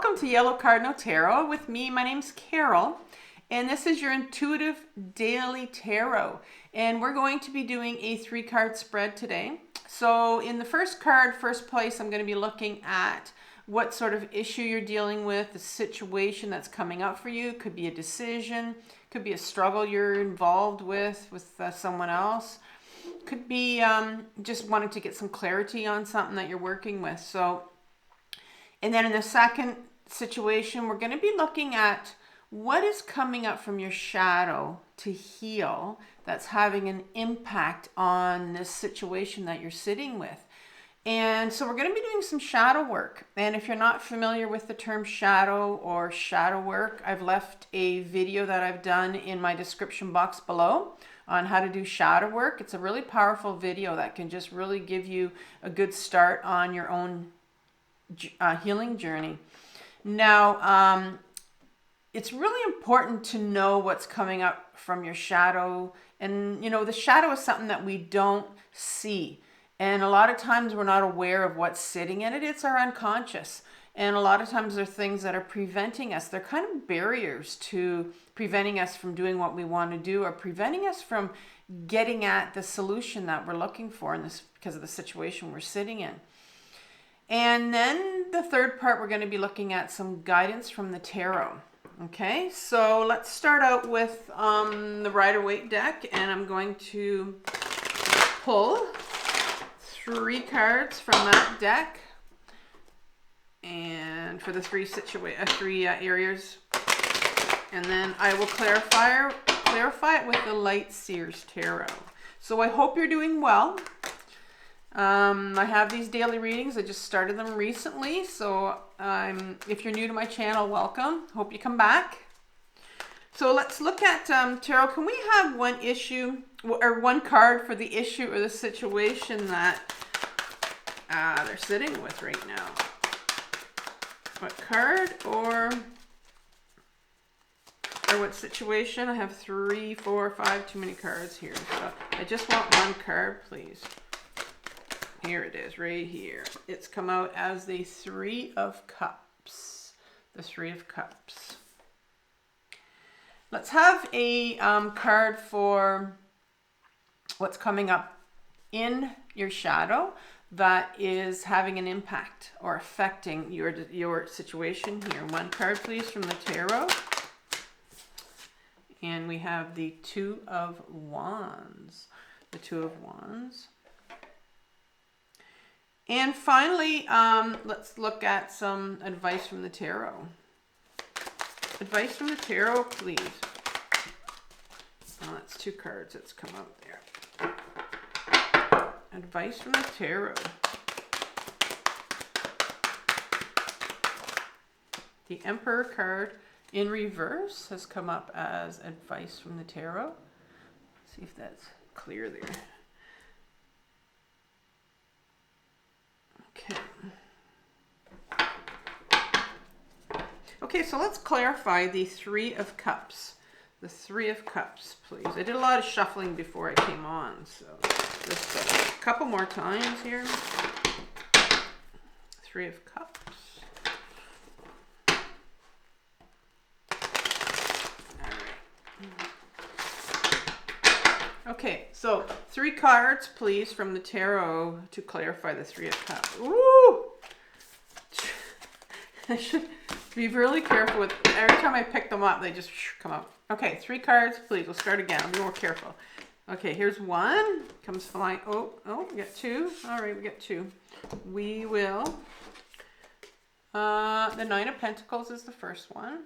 welcome to Yellow Cardinal Tarot with me. My name's Carol, and this is your intuitive daily tarot. And we're going to be doing a 3-card spread today. So in the first card, first place, I'm going to be looking at what sort of issue you're dealing with, the situation that's coming up for you. Could be a decision, could be a struggle you're involved with someone else. Could be just wanting to get some clarity on something that you're working with. So, and then in the second situation, we're going to be looking at what is coming up from your shadow to heal that's having an impact on this situation that you're sitting with. And so we're going to be doing some shadow work. And if you're not familiar with the term shadow or shadow work, I've left a video that I've done in my description box below on how to do shadow work. It's a really powerful video that can just really give you a good start on your own healing journey. Now, it's really important to know what's coming up from your shadow. And, you know, the shadow is something that we don't see. And a lot of times we're not aware of what's sitting in it. It's our unconscious. And a lot of times there are things that are preventing us. They're kind of barriers to preventing us from doing what we want to do, or preventing us from getting at the solution that we're looking for in this, because of the situation we're sitting in. And then the third part, we're going to be looking at some guidance from the tarot. Okay, so let's start out with the Rider-Waite deck, and I'm going to pull 3 cards from that deck, and for the three areas, and then I will clarify it with the Light Seer's Tarot. So I hope you're doing well. I have these daily readings. I just started them recently, so if you're new to my channel, welcome. Hope you come back. So let's look at tarot. Can we have one issue or one card for the issue or the situation that they're sitting with right now? What card or what situation? I have 3, 4, 5, too many cards here. So I just want one card, please. Here it is, right here. It's come out as the 3 of Cups. The 3 of Cups. Let's have a card for what's coming up in your shadow that is having an impact or affecting your situation here. One card, please, from the tarot. And we have the 2 of Wands. The 2 of Wands. And finally, let's look at some advice from the tarot. Advice from the tarot, please. Oh, that's 2 cards that's come out there. Advice from the tarot. The Emperor card in reverse has come up as advice from the tarot. Let's see if that's clear there. Okay, so let's clarify the 3 of Cups. The 3 of Cups, please. I did a lot of shuffling before I came on, so just a couple more times here. 3 of Cups. All right. Okay, so 3 cards, please, from the tarot to clarify the 3 of Cups. Ooh! I should be really careful with, every time I pick them up, they just come out. Okay, 3 cards, please. We'll start again. I'll be more careful. Okay, here's 1. Comes flying. Oh, we got 2. All right, we got 2. We will. The 9 of Pentacles is the first one.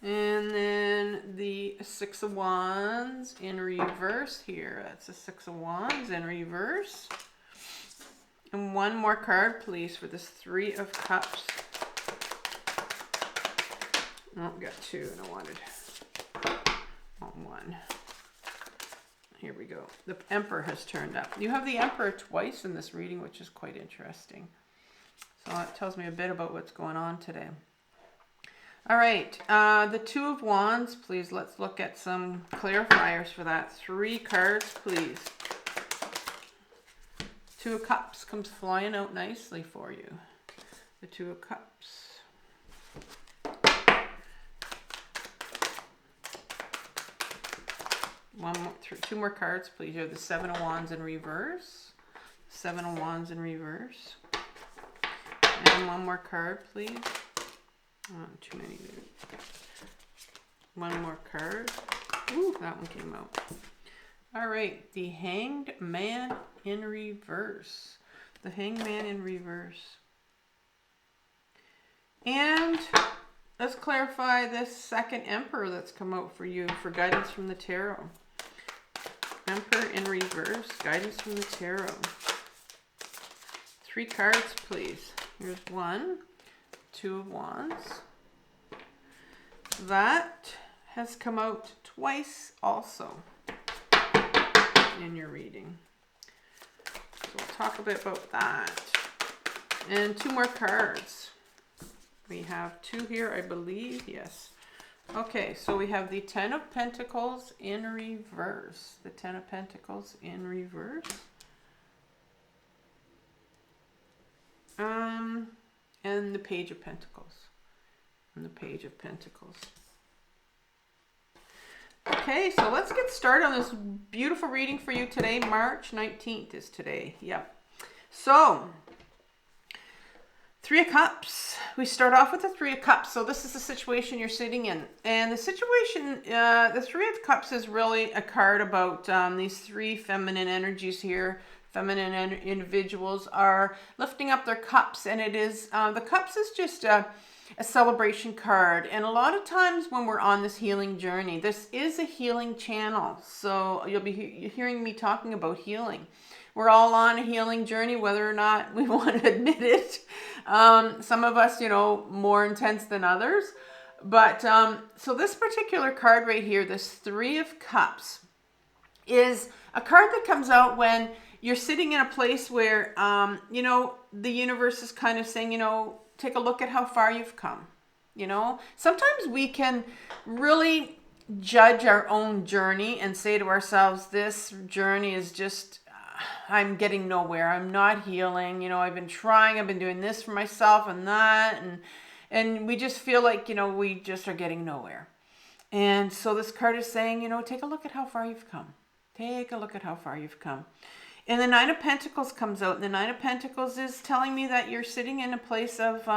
And then the 6 of Wands in reverse here. That's the 6 of Wands in reverse. And one more card, please, for this 3 of Cups. Oh, we got 2 and I wanted 1. Here we go. The Emperor has turned up. You have the Emperor twice in this reading, which is quite interesting. So that tells me a bit about what's going on today. All right, the 2 of Wands, please. Let's look at some clarifiers for that. 3 cards, please. 2 of Cups comes flying out nicely for you. the Two of Cups. Two more cards, please. You have the Seven of Wands in reverse. Seven of Wands in reverse. And one more card, please. Oh, too many. One more card. Ooh, that one came out. All right, the Hanged Man in reverse. The Hanged Man in reverse. And let's clarify this second Emperor that's come out for you for guidance from the tarot. Emperor in reverse, guidance from the tarot. 3 cards, please. Here's one, Two of Wands. That has come out twice also in your reading. So we'll talk a bit about that. And 2 more cards. We have 2 here, I believe. Yes. Okay, so we have the Ten of Pentacles in reverse. The Ten of Pentacles in reverse. And the Page of Pentacles. And the Page of Pentacles. Okay, so let's get started on this beautiful reading for you today. March 19th is today. Yep. So, Three of Cups. We start off with the Three of Cups. So this is the situation you're sitting in. And the situation, the Three of Cups is really a card about these 3 feminine energies here. Feminine individuals are lifting up their cups. And it is, the cups is just a celebration card. And a lot of times when we're on this healing journey, this is a healing channel. So you'll be hearing me talking about healing. We're all on a healing journey, whether or not we want to admit it. Some of us, you know, more intense than others. But so this particular card right here, this Three of Cups, is a card that comes out when you're sitting in a place where, you know, the universe is kind of saying, you know, take a look at how far you've come. You know, sometimes we can really judge our own journey and say to ourselves, this journey is just, I'm getting nowhere. I'm not healing. You know, I've been trying. I've been doing this for myself and that. And we just feel like, you know, we just are getting nowhere. And so this card is saying, you know, take a look at how far you've come. Take a look at how far you've come. And the Nine of Pentacles comes out. And the Nine of Pentacles is telling me that you're sitting in a place of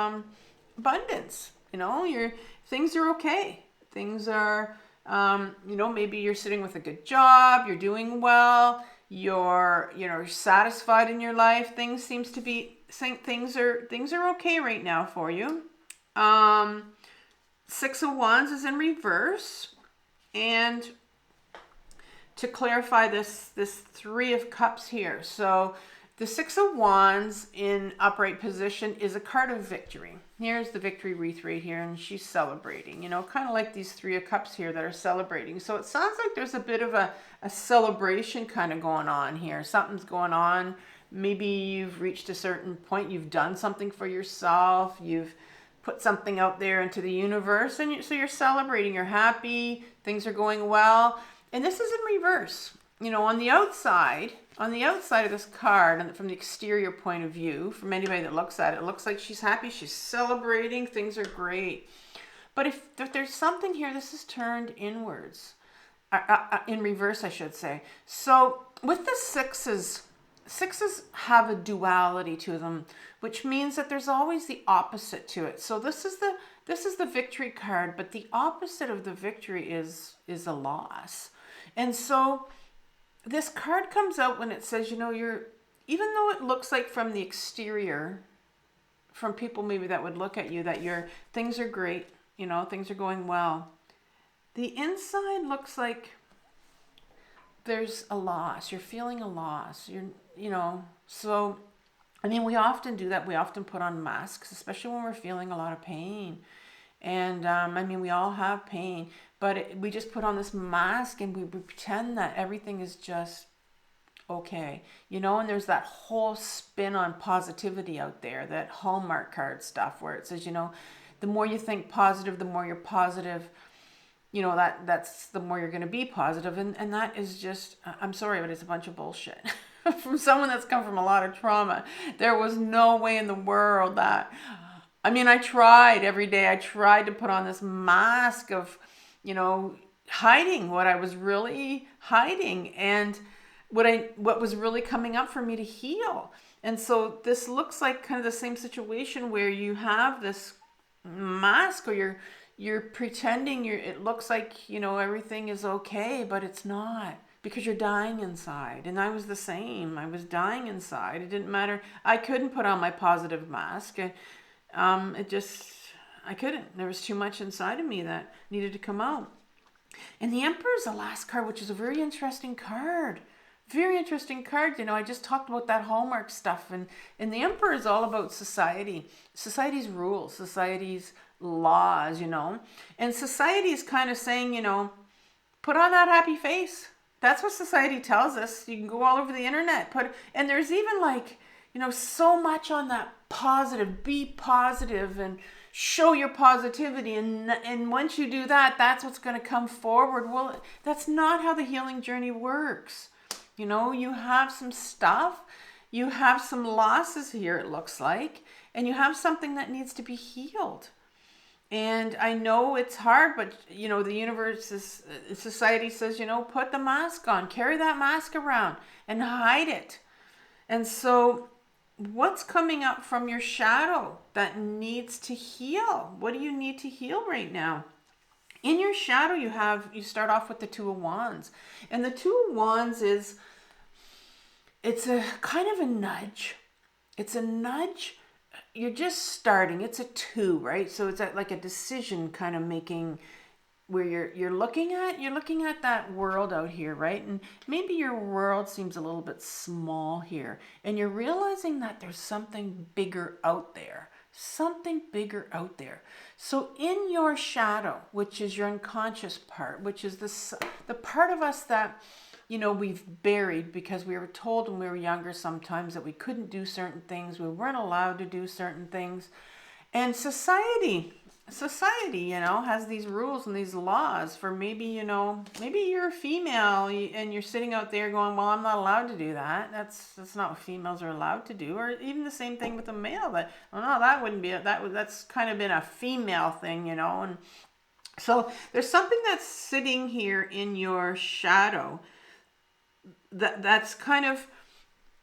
abundance. You know, things are okay. Things are, you know, maybe you're sitting with a good job. You're doing well. You're satisfied in your life. Things are okay right now for you. Six of Wands is in reverse. And to clarify this Three of Cups here. So the Six of Wands in upright position is a card of victory. Here's the victory wreath right here, and she's celebrating, you know, kind of like these Three of Cups here that are celebrating. So it sounds like there's a bit of a celebration kind of going on here. Something's going on. Maybe you've reached a certain point. You've done something for yourself. You've put something out there into the universe, and so you're celebrating. You're happy. Things are going well. And this is in reverse. You know, on the outside of this card, and from the exterior point of view, from anybody that looks at it, it looks like she's happy, she's celebrating, things are great. But if there's something here, this is turned inwards, in reverse, I should say. So with the sixes have a duality to them, which means that there's always the opposite to it. So this is the victory card, but the opposite of the victory is a loss. And so this card comes out when it says, you know, even though it looks like from the exterior, from people maybe that would look at you, that things are great, you know, things are going well. The inside looks like there's a loss. You're feeling a loss. You know, so, I mean, we often do that. We often put on masks, especially when we're feeling a lot of pain. And, I mean, we all have pain. But we just put on this mask and we pretend that everything is just okay. You know, and there's that whole spin on positivity out there, that Hallmark card stuff where it says, you know, the more you think positive, the more you're positive, you know, that's the more you're going to be positive. And that is just, I'm sorry, but it's a bunch of bullshit. From someone that's come from a lot of trauma. There was no way in the world that I mean, I tried every day. I tried to put on this mask of, hiding what I was really hiding and what was really coming up for me to heal. And so this looks like kind of the same situation where you have this mask, or you're pretending it looks like, everything is okay, but it's not, because you're dying inside. And I was the same. I was dying inside. It didn't matter. I couldn't put on my positive mask. I couldn't. There was too much inside of me that needed to come out. And the Emperor is the last card, which is a very interesting card. Very interesting card. I just talked about that Hallmark stuff. And the Emperor is all about society. Society's rules. Society's laws, And society is kind of saying, put on that happy face. That's what society tells us. You can go all over the internet. And there's even so much on that positive. Be positive and show your positivity. And once you do that, that's what's going to come forward. Well, that's not how the healing journey works. You have some stuff. You have some losses here, it looks like. And you have something that needs to be healed. And I know it's hard, but the universe society says, put the mask on, carry that mask around and hide it. And so what's coming up from your shadow that needs to heal? What do you need to heal right now? In your shadow, you start off with the Two of Wands. And the Two of Wands it's a kind of a nudge. It's a nudge. You're just starting. It's a two, right? So it's like a decision kind of making, where you're looking at that world out here, right? And maybe your world seems a little bit small here, and you're realizing that there's something bigger out there. Something bigger out there. So in your shadow, which is your unconscious part, which is the part of us that we've buried because we were told when we were younger sometimes that we couldn't do certain things. We weren't allowed to do certain things. And society, has these rules and these laws for maybe you're a female and you're sitting out there going, well, I'm not allowed to do that. That's not what females are allowed to do. Or even the same thing with a male. That, oh no, that wouldn't be, that's kind of been a female thing, And so there's something that's sitting here in your shadow that's kind of,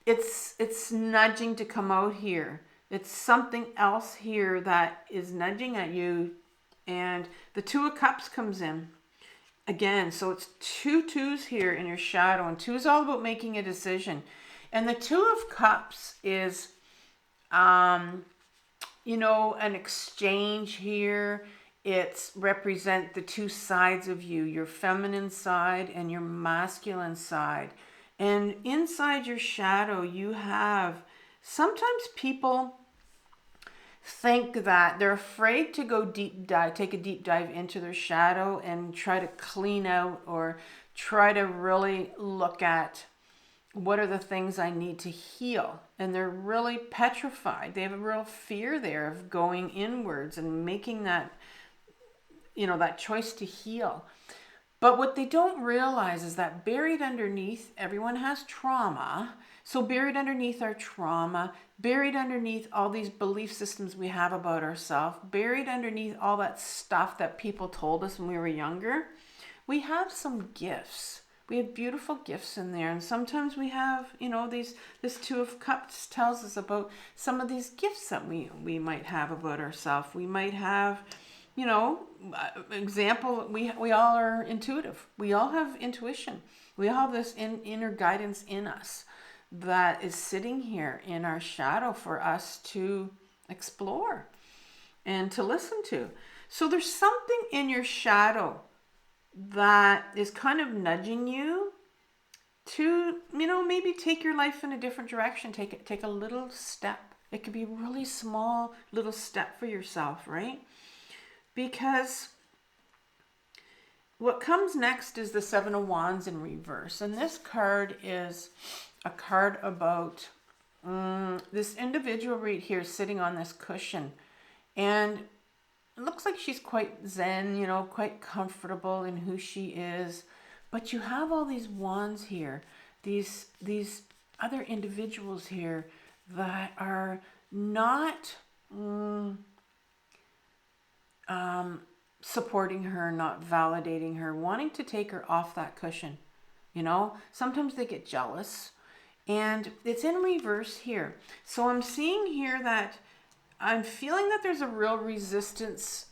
it's nudging to come out here. It's something else here that is nudging at you. And the Two of Cups comes in again. So it's two twos here in your shadow. And two is all about making a decision. And the Two of Cups is, an exchange here. It's represent the two sides of you, your feminine side and your masculine side. And inside your shadow, you have, sometimes people think that they're afraid to go take a deep dive into their shadow and try to clean out or try to really look at what are the things I need to heal. And they're really petrified. They have a real fear there of going inwards and making that, that choice to heal. But what they don't realize is that buried underneath, everyone has trauma. So buried underneath our trauma, buried underneath all these belief systems we have about ourselves, buried underneath all that stuff that people told us when we were younger, we have some gifts. We have beautiful gifts in there. And sometimes we have, this Two of Cups tells us about some of these gifts that we might have about ourselves. We might have, example, we all are intuitive. We all have intuition. We all have this inner guidance in us that is sitting here in our shadow for us to explore and to listen to. So there's something in your shadow that is kind of nudging you to, maybe take your life in a different direction. Take a little step. It could be a really small little step for yourself, right? Because what comes next is the Seven of Wands in reverse. And this card is a card about this individual right here sitting on this cushion. And it looks like she's quite zen, quite comfortable in who she is. But you have all these wands here, these other individuals here that are not supporting her, not validating her, wanting to take her off that cushion. You know, sometimes they get jealous, and it's in reverse here. So I'm seeing here that I'm feeling that there's a real resistance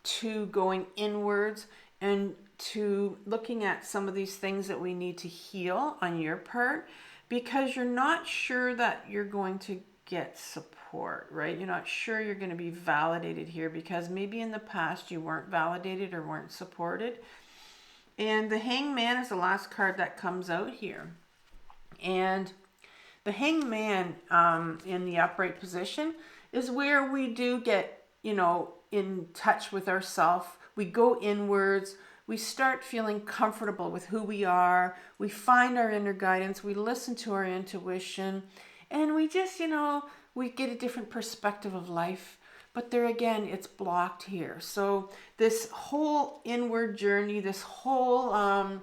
to going inwards and to looking at some of these things that we need to heal on your part, because you're not sure that you're going to get support, right? You're not sure you're going to be validated here because maybe in the past you weren't validated or weren't supported. And the Hangman is the last card that comes out here. And the Hangman in the upright position is where we do get, you know, in touch with ourselves. We go inwards. We start feeling comfortable with who we are. We find our inner guidance. We listen to our intuition. And we just, you know, we get a different perspective of life. But there again, it's blocked here. So this whole inward journey, this whole,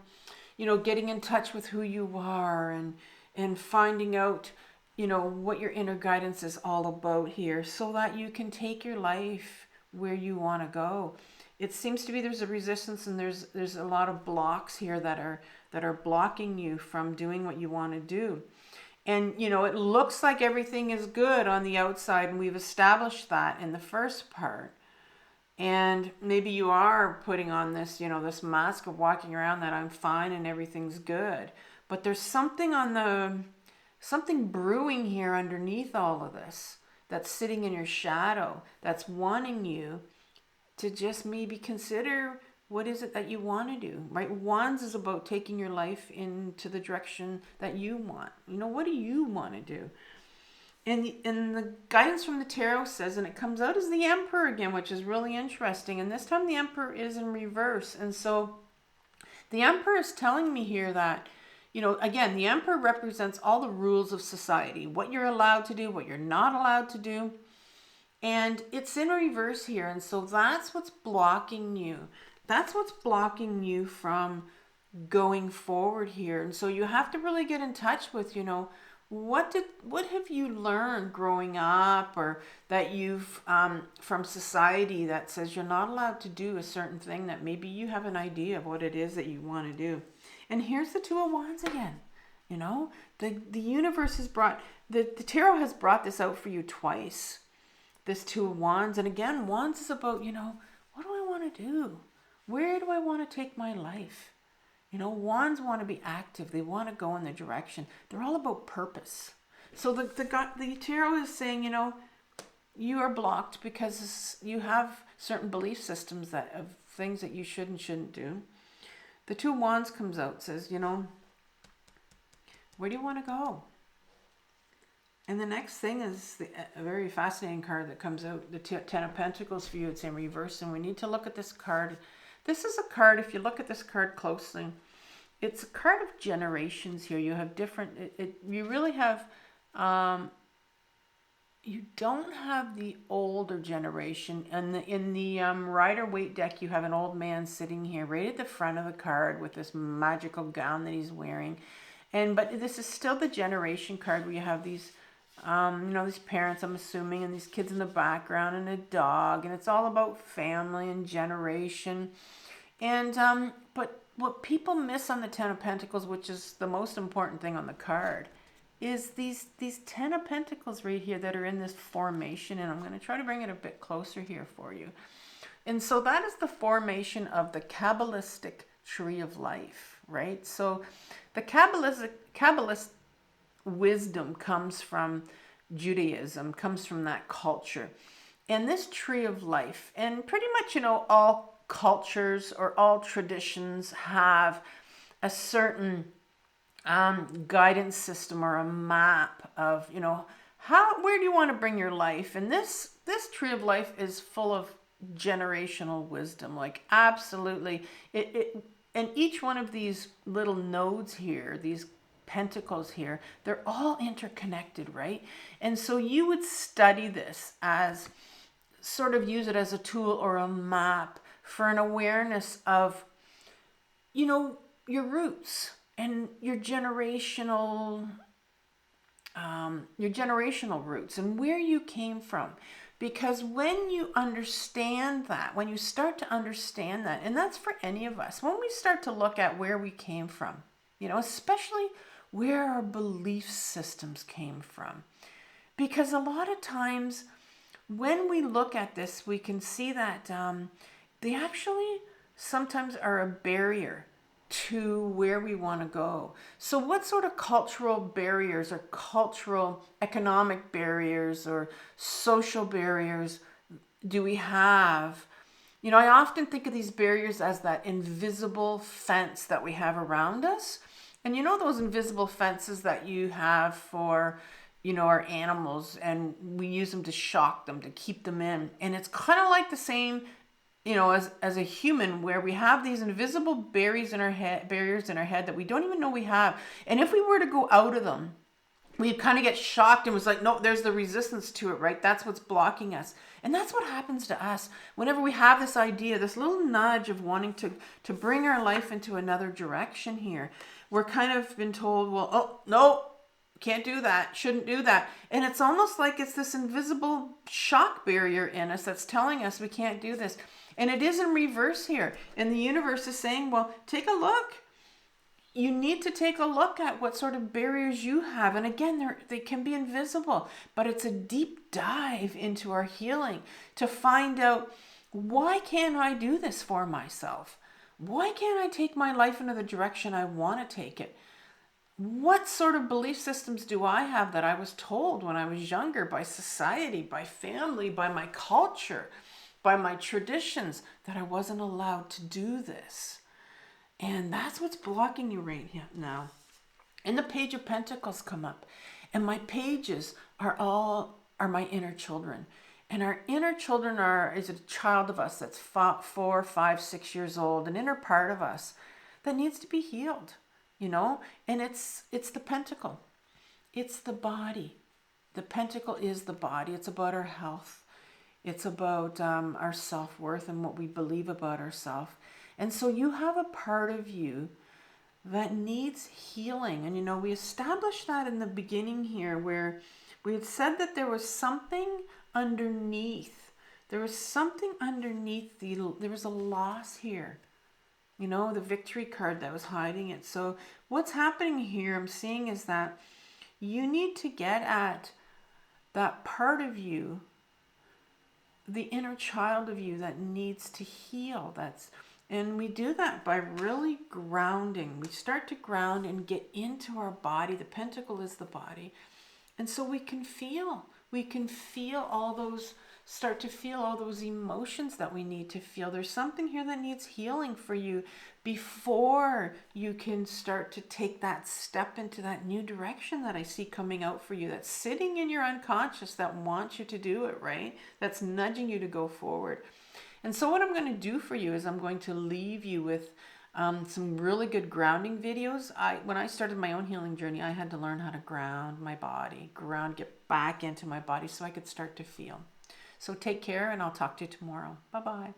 you know, getting in touch with who you are and finding out, you know, what your inner guidance is all about here so that you can take your life where you want to go. It seems to be there's a resistance and there's a lot of blocks here that are blocking you from doing what you want to do. And, you know, it looks like everything is good on the outside, and we've established that in the first part. And maybe you are putting on this, you know, this mask of walking around that I'm fine and everything's good. But there's something something brewing here underneath all of this that's sitting in your shadow, that's wanting you to just maybe consider what is it that you want to do, right? Wands is about taking your life into the direction that you want. You know, what do you want to do? And the guidance from the tarot says, and it comes out as the Emperor again, which is really interesting. And this time the Emperor is in reverse. And so the Emperor is telling me here that, you know, again, the Emperor represents all the rules of society, what you're allowed to do, what you're not allowed to do. And it's in reverse here. And so that's what's blocking you. That's what's blocking you from going forward here. And so you have to really get in touch with, you know, what have you learned growing up, or that you've from society that says you're not allowed to do a certain thing, that maybe you have an idea of what it is that you want to do. And here's the Two of Wands again. You know, the universe has brought, the tarot has brought this out for you twice. This Two of Wands. And again, Wands is about, you know, what do I want to do? Where do I want to take my life? You know, Wands want to be active. They want to go in the direction. They're all about purpose. So the tarot is saying, you know, you are blocked because you have certain belief systems of things that you should and shouldn't do. The Two of Wands comes out, says, you know, where do you want to go? And the next thing is a very fascinating card that comes out, the Ten of Pentacles for you. It's in reverse, and we need to look at this card. This is a card, if you look at this card closely, it's a card of generations here. You have different, you really have, you don't have the older generation. And in the Rider-Waite deck, you have an old man sitting here right at the front of the card with this magical gown that he's wearing. But this is still the generation card where you have these, you know, these parents, I'm assuming, and these kids in the background, and a dog, and it's all about family and generation. And but what people miss on the Ten of Pentacles, which is the most important thing on the card, is these Ten of Pentacles right here that are in this formation. And I'm going to try to bring it a bit closer here for you. And so that is the formation of the Kabbalistic tree of life, right? So the Kabbalist wisdom comes from Judaism, comes from that culture. And this tree of life, and pretty much, you know, all cultures or all traditions have a certain guidance system or a map of, you know, where do you want to bring your life? And this tree of life is full of generational wisdom, like absolutely. And each one of these little nodes here, these pentacles here, they're all interconnected, right? And so you would study this as, sort of use it as a tool or a map for an awareness of, you know, your roots and your generational roots and where you came from. Because when you understand that, when you start to understand that, and that's for any of us, when we start to look at where we came from, you know, especially where our belief systems came from. Because a lot of times when we look at this, we can see that they actually sometimes are a barrier to where we want to go. So what sort of cultural barriers or cultural economic barriers or social barriers do we have? You know, I often think of these barriers as that invisible fence that we have around us. And you know those invisible fences that you have for, you know, our animals, and we use them to shock them, to keep them in. And it's kind of like the same, you know, as a human, where we have these invisible barriers in our head that we don't even know we have. And if we were to go out of them, we kind of get shocked and was like, no, there's the resistance to it, right? That's what's blocking us. And that's what happens to us whenever we have this idea, this little nudge of wanting to bring our life into another direction here. We're kind of been told, well, oh, no, can't do that, shouldn't do that. And it's almost like it's this invisible shock barrier in us that's telling us we can't do this. And it is in reverse here. And the universe is saying, well, take a look. You need to take a look at what sort of barriers you have. And again, they can be invisible, but it's a deep dive into our healing to find out, why can't I do this for myself? Why can't I take my life into the direction I want to take it? What sort of belief systems do I have that I was told when I was younger by society, by family, by my culture, by my traditions, that I wasn't allowed to do this? And that's what's blocking you right now. And the Page of Pentacles come up. And my pages are my inner children. And our inner children is a child of us that's 4, 5, 6 years old, an inner part of us that needs to be healed, you know? And it's the pentacle. It's the body. The pentacle is the body. It's about our health. It's about our self-worth and what we believe about ourselves. And so you have a part of you that needs healing. And, you know, we established that in the beginning here, where we had said that there was something underneath. There was something underneath. There was a loss here. You know, the victory card that was hiding it. So what's happening here, I'm seeing, is that you need to get at that part of you, the inner child of you that needs to heal. And we do that by really grounding. We start to ground and get into our body. The pentacle is the body. And so we can feel start to feel all those emotions that we need to feel. There's something here that needs healing for you before you can start to take that step into that new direction that I see coming out for you, that's sitting in your unconscious, that wants you to do it, right? That's nudging you to go forward. And so what I'm going to do for you is I'm going to leave you with some really good grounding videos. When I started my own healing journey, I had to learn how to ground my body, get back into my body so I could start to feel. So take care, and I'll talk to you tomorrow. Bye-bye.